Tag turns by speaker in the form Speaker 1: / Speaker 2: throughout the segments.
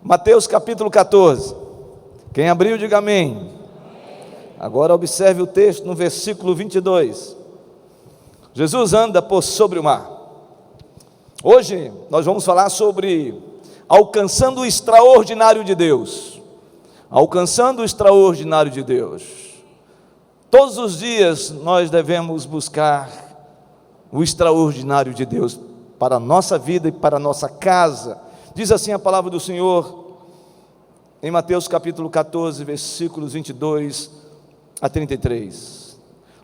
Speaker 1: Mateus capítulo 14. Quem abriu, diga amém. Agora observe o texto no versículo 22. Jesus anda por sobre o mar. Hoje nós vamos falar sobre alcançando o extraordinário de Deus. Alcançando o extraordinário de Deus. Todos os dias nós devemos buscar o extraordinário de Deus para a nossa vida e para a nossa casa. Diz assim a palavra do Senhor em Mateus capítulo 14, versículos 22 a 33.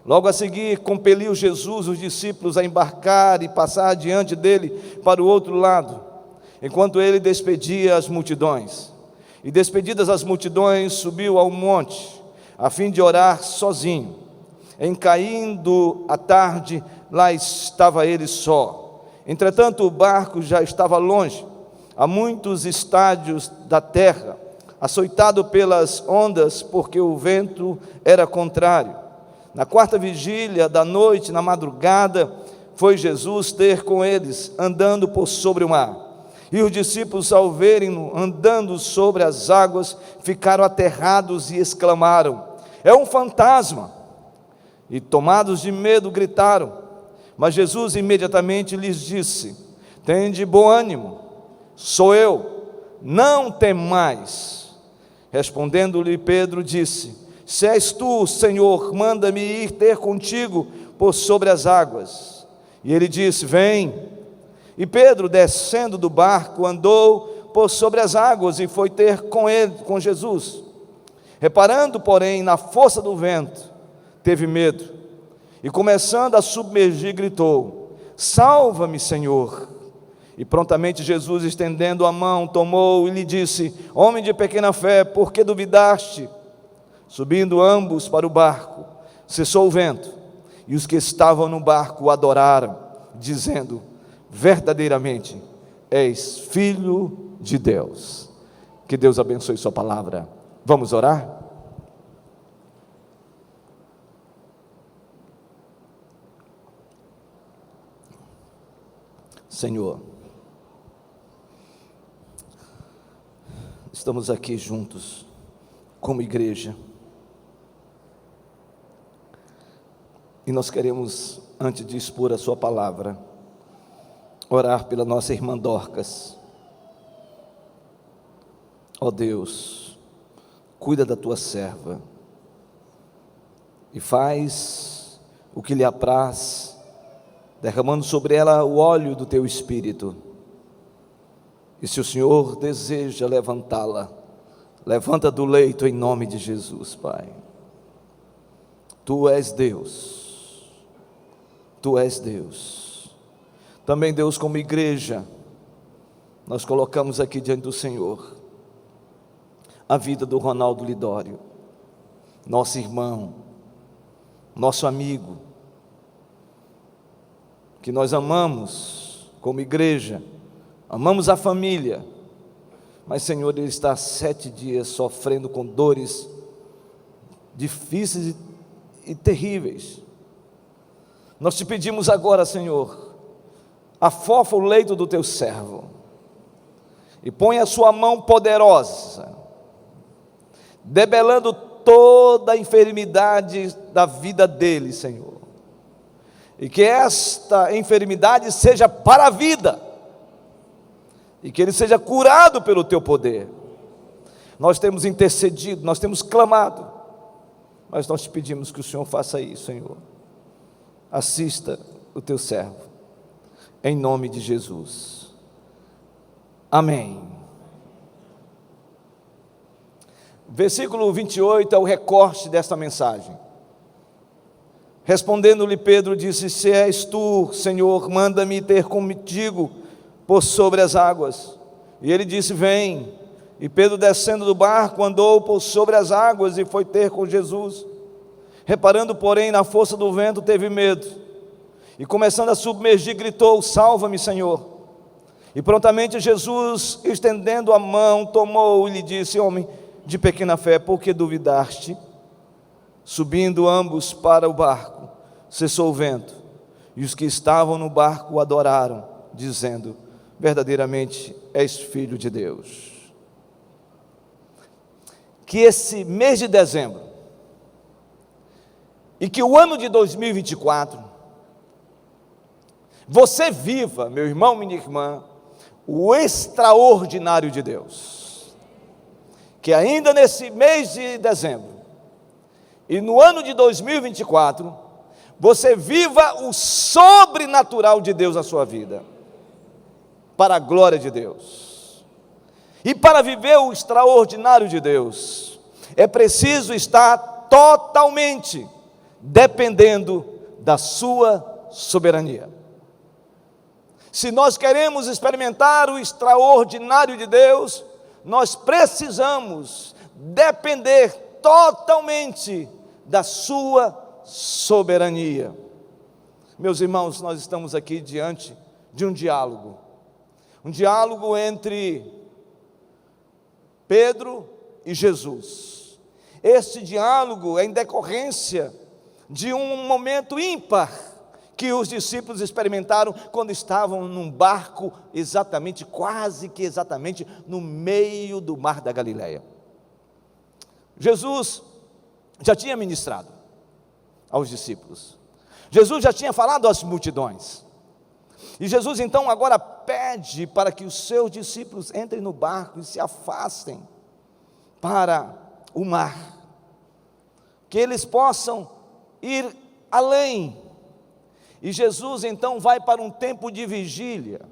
Speaker 1: Logo a seguir, compeliu Jesus os discípulos a embarcar e passar adiante dele para o outro lado, enquanto ele despedia as multidões. E despedidas as multidões, subiu ao monte, a fim de orar sozinho. Em caindo a tarde, lá estava ele só. Entretanto, o barco já estava longe, a muitos estádios da terra, açoitado pelas ondas, porque o vento era contrário. Na quarta vigília da noite, na madrugada, foi Jesus ter com eles, andando por sobre o mar. E os discípulos, ao verem-no andando sobre as águas, ficaram aterrados e exclamaram: é um fantasma! E tomados de medo, gritaram. Mas Jesus imediatamente lhes disse: tende bom ânimo, sou eu, não temais. Respondendo-lhe Pedro, disse: se és tu, Senhor, manda-me ir ter contigo por sobre as águas. E ele disse: vem. E Pedro, descendo do barco, andou por sobre as águas e foi ter com ele, com Jesus. Reparando, porém, na força do vento, teve medo, e começando a submergir, gritou: salva-me, Senhor. E prontamente Jesus, estendendo a mão, tomou e lhe disse: homem de pequena fé, por que duvidaste? Subindo ambos para o barco, cessou o vento, e os que estavam no barco o adoraram, dizendo: verdadeiramente és filho de Deus. Que Deus abençoe sua palavra. Vamos orar? Senhor, estamos aqui juntos como igreja, e nós queremos, antes de expor a sua palavra, orar pela nossa irmã Dorcas. Ó Deus, cuida da tua serva e faz o que lhe apraz, derramando sobre ela o óleo do teu Espírito. E se o Senhor deseja levantá-la, levanta do leito em nome de Jesus, Pai. Tu és Deus, Tu és Deus. Também, Deus, como igreja, nós colocamos aqui diante do Senhor a vida do Ronaldo Lidório, nosso irmão, nosso amigo, que nós amamos como igreja, amamos a família, mas, Senhor, ele está há 7 dias sofrendo com dores difíceis e terríveis. Nós te pedimos agora, Senhor, afofa o leito do teu servo e põe a sua mão poderosa, debelando toda a enfermidade da vida dele, Senhor, e que esta enfermidade seja para a vida, e que ele seja curado pelo teu poder. Nós temos intercedido, nós temos clamado, mas nós te pedimos que o Senhor faça isso, Senhor. Assista o teu servo, em nome de Jesus, amém. Versículo 28 é o recorte desta mensagem. Respondendo-lhe Pedro, disse: se és tu, Senhor, manda-me ter contigo por sobre as águas. E ele disse: vem. E Pedro, descendo do barco, andou por sobre as águas e foi ter com Jesus. Reparando, porém, na força do vento, teve medo, e começando a submergir, gritou: salva-me, Senhor. E prontamente Jesus, estendendo a mão, tomou e lhe disse: homem de pequena fé, por que duvidaste? Subindo ambos para o barco, cessou o vento, e os que estavam no barco o adoraram, dizendo: verdadeiramente és filho de Deus. que esse mês de dezembro e que o ano de 2024, você viva, meu irmão, minha irmã, o extraordinário de Deus. Que ainda nesse mês de dezembro e no ano de 2024, você viva o sobrenatural de Deus na sua vida, para a glória de Deus. E para viver o extraordinário de Deus, é preciso estar totalmente dependendo da sua soberania. Se nós queremos experimentar o extraordinário de Deus, nós precisamos depender totalmente da sua soberania. Meus irmãos, nós estamos aqui diante de um diálogo entre Pedro e Jesus. Este diálogo é em decorrência de um momento ímpar que os discípulos experimentaram quando estavam num barco quase que exatamente no meio do mar da Galileia. Jesus já tinha ministrado aos discípulos, Jesus já tinha falado às multidões, e Jesus então agora pede para que os seus discípulos entrem no barco e se afastem para o mar, que eles possam ir além. E Jesus então vai para um tempo de vigília,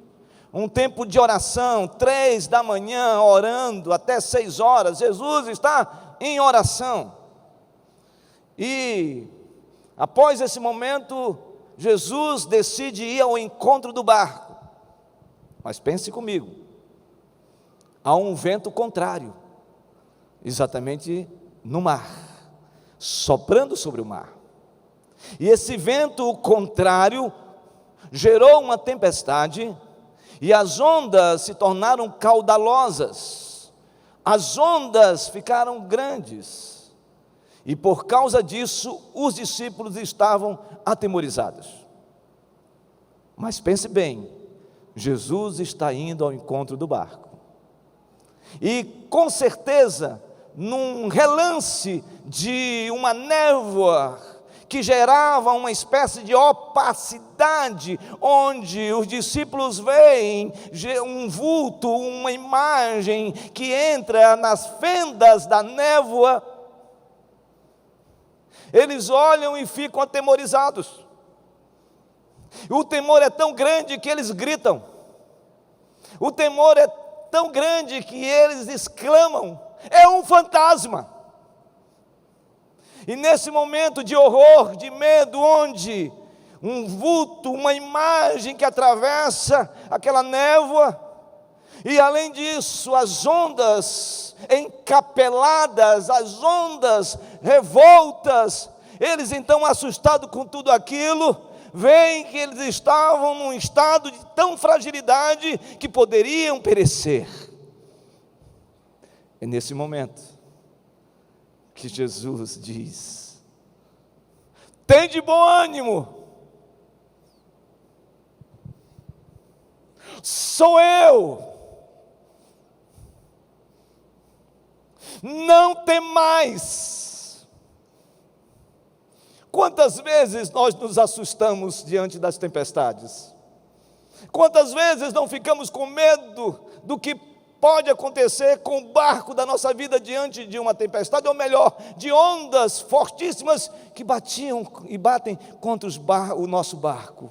Speaker 1: um tempo de oração, 3 da manhã, orando até 6 horas, Jesus está em oração, e após esse momento, Jesus decide ir ao encontro do barco, mas pense comigo, há um vento contrário, exatamente no mar, soprando sobre o mar, e esse vento contrário gerou uma tempestade, e as ondas se tornaram caudalosas, as ondas ficaram grandes, e por causa disso, os discípulos estavam atemorizados. Mas pense bem, Jesus está indo ao encontro do barco, e com certeza, num relance de uma névoa, que gerava uma espécie de opacidade, onde os discípulos veem um vulto, uma imagem que entra nas fendas da névoa. Eles olham e ficam atemorizados. O temor é tão grande que eles gritam. O temor é tão grande que eles exclamam: é um fantasma! E nesse momento de horror, de medo, onde um vulto, uma imagem que atravessa aquela névoa, e além disso, as ondas encapeladas, as ondas revoltas, eles então, assustados com tudo aquilo, veem que eles estavam num estado de tão fragilidade que poderiam perecer. É nesse momento que Jesus diz: tende bom ânimo, sou eu, não temais. Quantas vezes nós nos assustamos diante das tempestades? Quantas vezes não ficamos com medo do que pode acontecer com o barco da nossa vida diante de uma tempestade, ou melhor, de ondas fortíssimas que batiam e batem contra o nosso barco?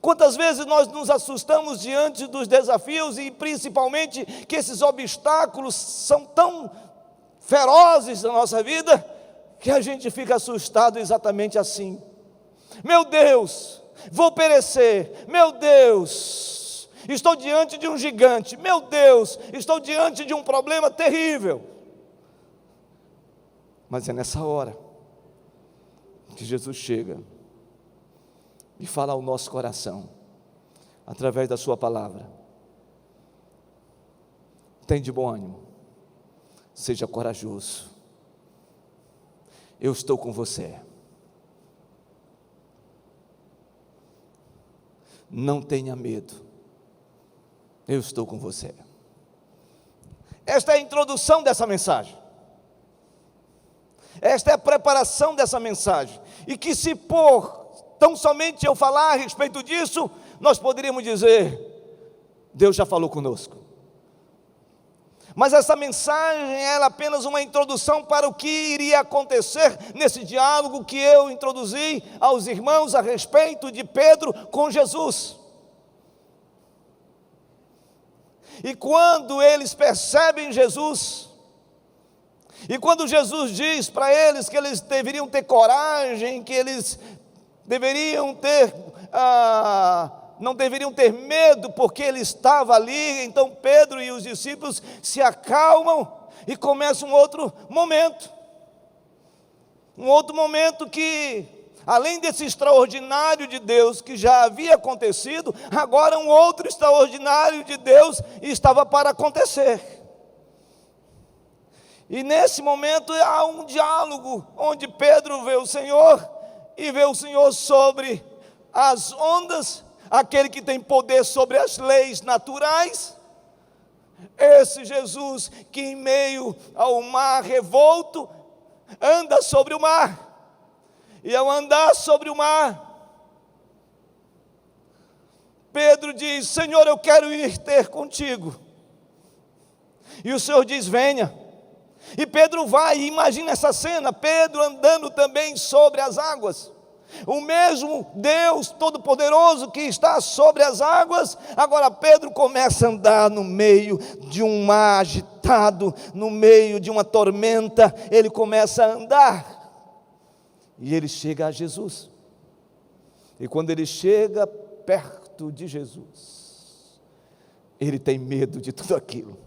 Speaker 1: Quantas vezes nós nos assustamos diante dos desafios, e principalmente que esses obstáculos são tão ferozes na nossa vida, que a gente fica assustado exatamente assim: meu Deus, vou perecer, meu Deus, estou diante de um gigante, meu Deus, estou diante de um problema terrível. Mas é nessa hora que Jesus chega e fala ao nosso coração, através da sua palavra: tem de bom ânimo, seja corajoso, eu estou com você, não tenha medo, eu estou com você. Esta é a introdução dessa mensagem. Esta é a preparação dessa mensagem. E que se por tão somente eu falar a respeito disso, nós poderíamos dizer: Deus já falou conosco. Mas essa mensagem era apenas uma introdução para o que iria acontecer nesse diálogo que eu introduzi aos irmãos a respeito de Pedro com Jesus. E quando eles percebem Jesus, e quando Jesus diz para eles que eles deveriam ter coragem, que eles deveriam ter, não deveriam ter medo, porque ele estava ali, então Pedro e os discípulos se acalmam e começa um outro momento que, além desse extraordinário de Deus que já havia acontecido, agora um outro extraordinário de Deus estava para acontecer. E nesse momento há um diálogo, onde Pedro vê o Senhor, e vê o Senhor sobre as ondas, aquele que tem poder sobre as leis naturais, esse Jesus que em meio ao mar revolto, anda sobre o mar, e ao andar sobre o mar, Pedro diz: Senhor, eu quero ir ter contigo. E o Senhor diz: venha. E Pedro vai, e imagina essa cena, Pedro andando também sobre as águas. O mesmo Deus Todo-Poderoso que está sobre as águas, agora Pedro começa a andar no meio de um mar agitado, no meio de uma tormenta, ele começa a andar, e ele chega a Jesus. E quando ele chega perto de Jesus, ele tem medo de tudo aquilo.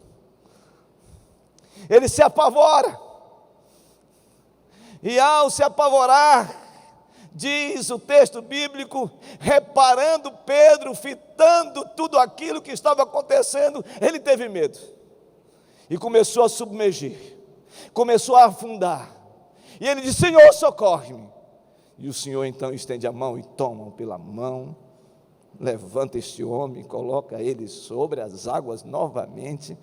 Speaker 1: Ele se apavora, e ao se apavorar, diz o texto bíblico, reparando Pedro, fitando tudo aquilo que estava acontecendo, ele teve medo, e começou a submergir, começou a afundar, e ele disse: Senhor, socorre-me. E o Senhor então estende a mão e toma-o pela mão, levanta este homem, coloca ele sobre as águas novamente,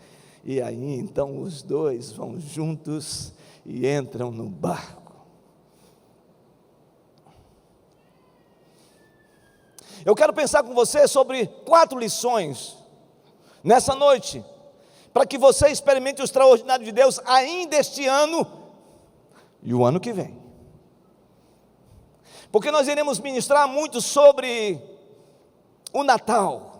Speaker 1: e aí então os dois vão juntos e entram no barco. Eu quero pensar com você sobre 4 lições nessa noite, para que você experimente o extraordinário de Deus ainda este ano e o ano que vem. Porque nós iremos ministrar muito sobre o Natal.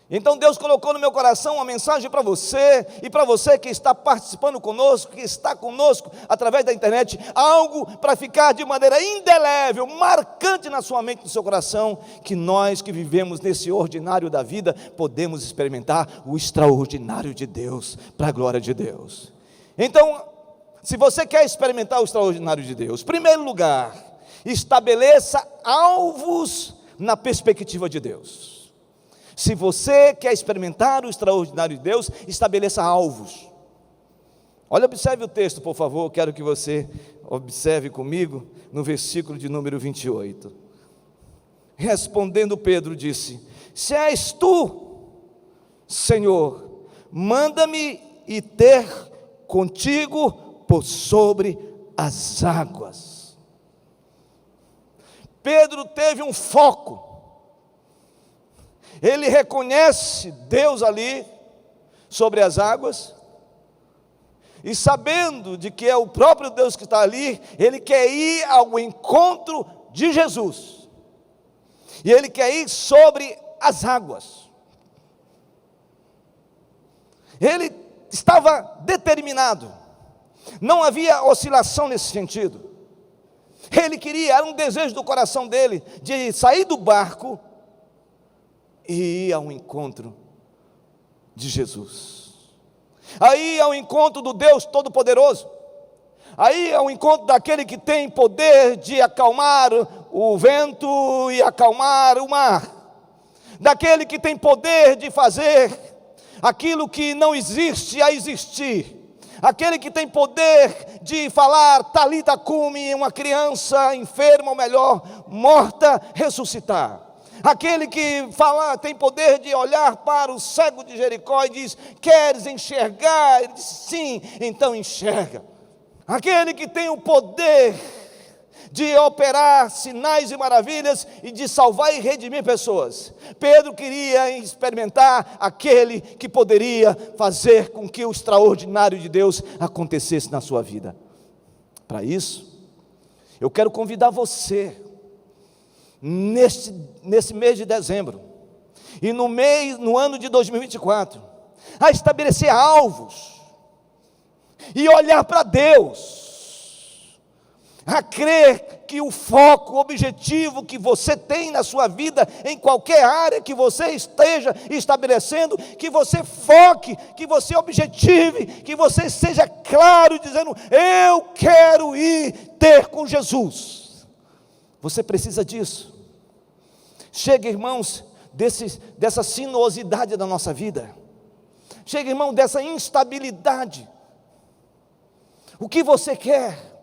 Speaker 1: Então Deus colocou no meu coração uma mensagem para você, e para você que está participando conosco, que está conosco através da internet, algo para ficar de maneira indelével, marcante na sua mente, no seu coração, que nós que vivemos nesse ordinário da vida, podemos experimentar o extraordinário de Deus, para a glória de Deus. Então, se você quer experimentar o extraordinário de Deus, em primeiro lugar, estabeleça alvos na perspectiva de Deus. Se você quer experimentar o extraordinário de Deus, estabeleça alvos. Olha, observe o texto, por favor, quero que você observe comigo, no versículo de número 28. Respondendo Pedro disse: se és tu, Senhor, manda-me ir ter contigo por sobre as águas. Pedro teve um foco. Ele reconhece Deus ali, sobre as águas, e sabendo de que é o próprio Deus que está ali, ele quer ir ao encontro de Jesus, e ele quer ir sobre as águas. Ele estava determinado, não havia oscilação nesse sentido. Ele queria, era um desejo do coração dele, de sair do barco e ir ao encontro de Jesus, aí ao encontro do Deus Todo-Poderoso, aí ao encontro daquele que tem poder de acalmar o vento e acalmar o mar, daquele que tem poder de fazer aquilo que não existe a existir, aquele que tem poder de falar talita cumi, uma criança enferma, ou melhor, morta, ressuscitar. Aquele que fala, tem poder de olhar para o cego de Jericó e diz: queres enxergar? Ele diz: sim, então enxerga. aquele que tem o poder de operar sinais e maravilhas e de salvar e redimir pessoas. Pedro queria experimentar aquele que poderia fazer com que o extraordinário de Deus acontecesse na sua vida. Para isso, eu quero convidar você, nesse mês de dezembro, e no ano de 2024, a estabelecer alvos, e olhar para Deus, a crer que o foco, o objetivo que você tem na sua vida, em qualquer área que você esteja estabelecendo, que você foque, que você objetive, que você seja claro, dizendo: eu quero ir ter com Jesus. Você precisa disso. Chega, irmãos, dessa sinuosidade da nossa vida. Chega, irmão, dessa instabilidade. O que você quer?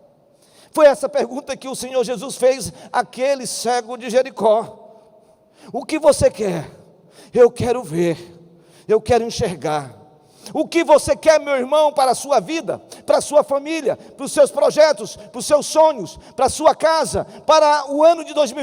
Speaker 1: Foi essa pergunta que o Senhor Jesus fez àquele cego de Jericó. O que você quer? Eu quero ver, eu quero enxergar. O que você quer, meu irmão, para a sua vida, para a sua família, para os seus projetos, para os seus sonhos, para a sua casa, para o ano de 2020?